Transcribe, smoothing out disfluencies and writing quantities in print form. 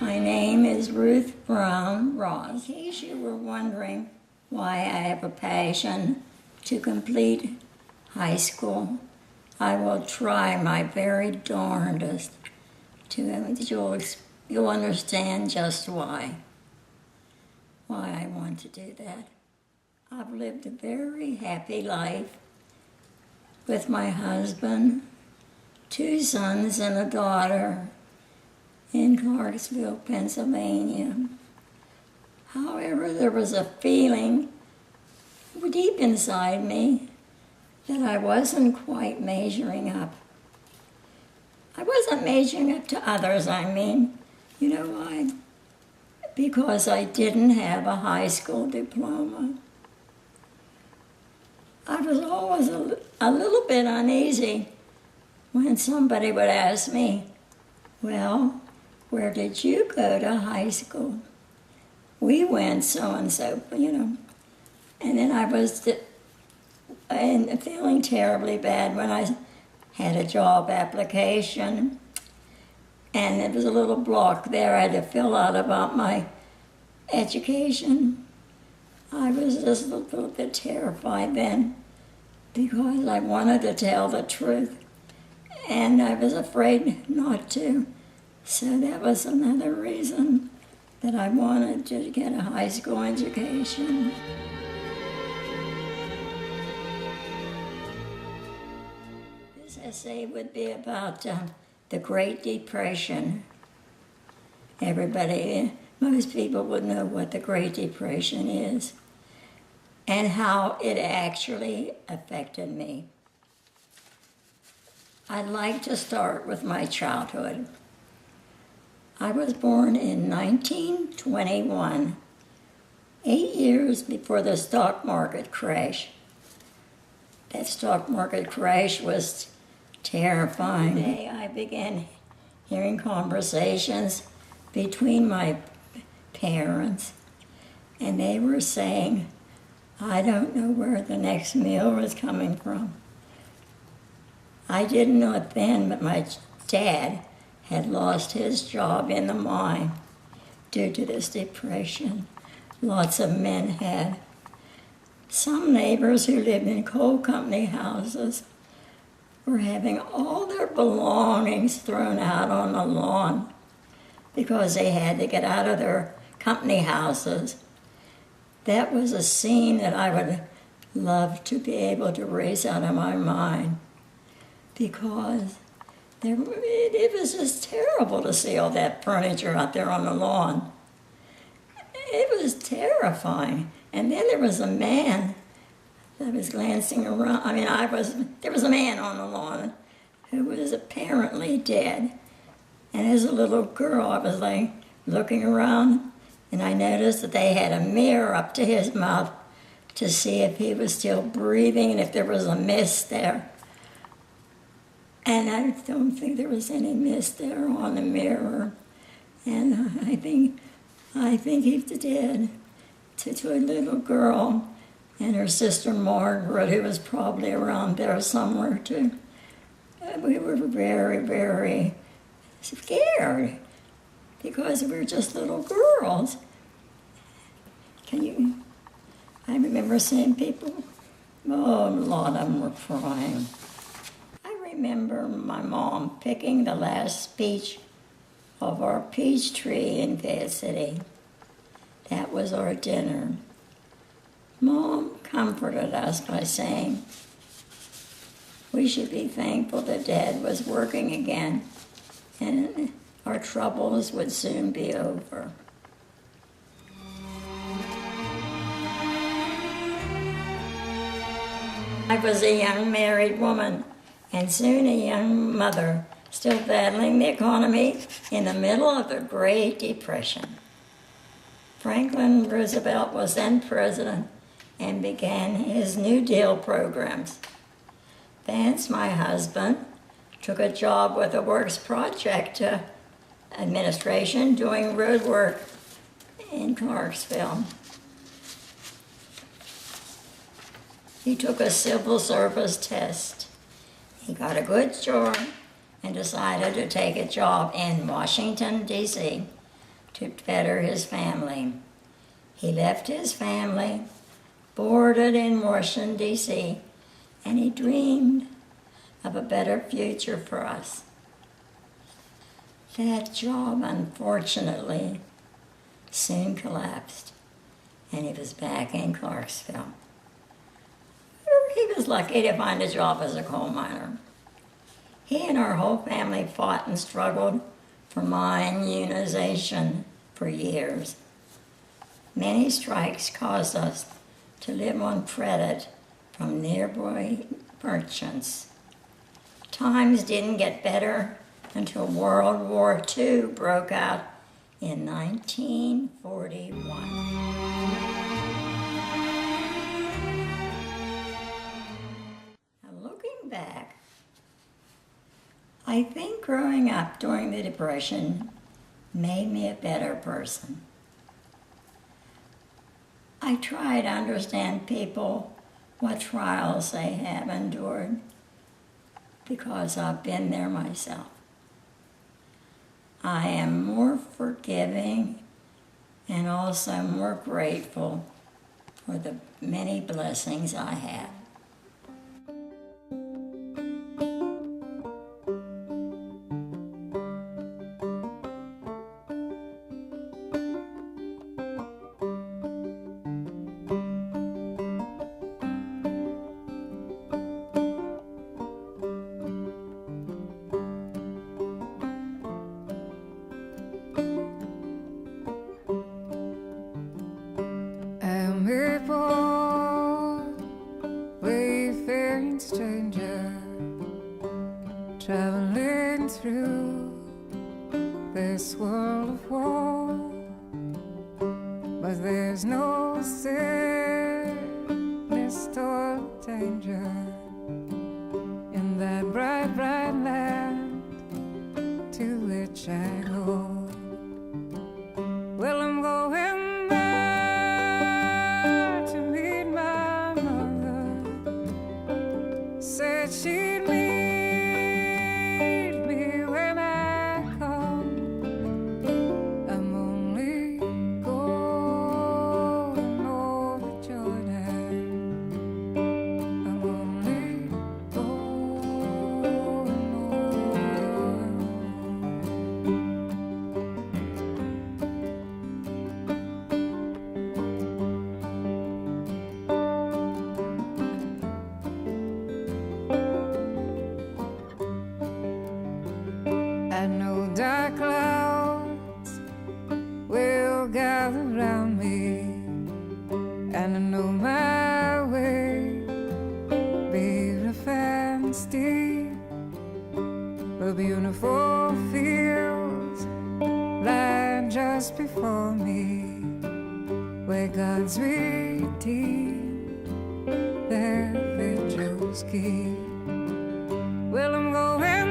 My name is Ruth Brown Ross. In case you were wondering why I have a passion to complete high school, I will try my very darndest you'll understand just why I want to do that. I've lived a very happy life with my husband, 2 sons and a daughter in Clarksville, Pennsylvania. However, there was a feeling deep inside me that I wasn't quite measuring up. I wasn't measuring up to others, I mean. You know why? Because I didn't have a high school diploma. I was always a little bit uneasy when somebody would ask me, well, where did you go to high school? We went so-and-so, you know. And then I was feeling terribly bad when I had a job application, and there was a little block there I had to fill out about my education. I was just a little bit terrified then because I wanted to tell the truth, and I was afraid not to. So that was another reason that I wanted to get a high school education. This essay would be about the Great Depression. Most people would know what the Great Depression is and how it actually affected me. I'd like to start with my childhood. I was born in 1921, 8 years before the stock market crash. That stock market crash was terrifying. One day I began hearing conversations between my parents, and they were saying, I don't know where the next meal was coming from. I didn't know it then, but my dad had lost his job in the mine due to this depression. Lots of men had. Some neighbors who lived in coal company houses were having all their belongings thrown out on the lawn because they had to get out of their company houses. That was a scene that I would love to be able to erase out of my mind, because it was just terrible to see all that furniture out there on the lawn. It was terrifying. And then there was a man that was glancing around. There was a man on the lawn who was apparently dead. And as a little girl, I was looking around, and I noticed that they had a mirror up to his mouth to see if he was still breathing and if there was a mist there. And I don't think there was any mist there on the mirror. And I think he's dead. To a little girl and her sister Margaret, who was probably around there somewhere too. We were very, very scared because we were just little girls. I remember seeing people, a lot of them were crying. I remember my mom picking the last speech of our peach tree in Fayette City. That was our dinner. Mom comforted us by saying we should be thankful that Dad was working again and our troubles would soon be over. I was a young married woman and soon a young mother, still battling the economy in the middle of the Great Depression. Franklin Roosevelt was then president and began his New Deal programs. Vance, my husband, took a job with the Works Project Administration doing road work in Clarksville. He took a civil service test. He got a good score and decided to take a job in Washington, D.C. to better his family. He left his family, boarded in Washington, D.C., and he dreamed of a better future for us. That job, unfortunately, soon collapsed, and he was back in Clarksville. He was lucky to find a job as a coal miner. He and our whole family fought and struggled for mine unionization for years. Many strikes caused us to live on credit from nearby merchants. Times didn't get better until World War II broke out in 1941. Looking back, I think growing up during the Depression made me a better person. I try to understand people, what trials they have endured, because I've been there myself. I am more forgiving and also more grateful for the many blessings I have. Stranger traveling through this world of war, but there's no sickness or danger in that bright, bright land to which I go. Well, I'm going back to meet my mother. Said she'd meet me when I come. I'm only going over Jordan. I'm only going I know dark clouds will gather around me, and I know my way be rough and steep, but beautiful fields lie just before me, where God's redeemed their vigils keep. Well, I'm going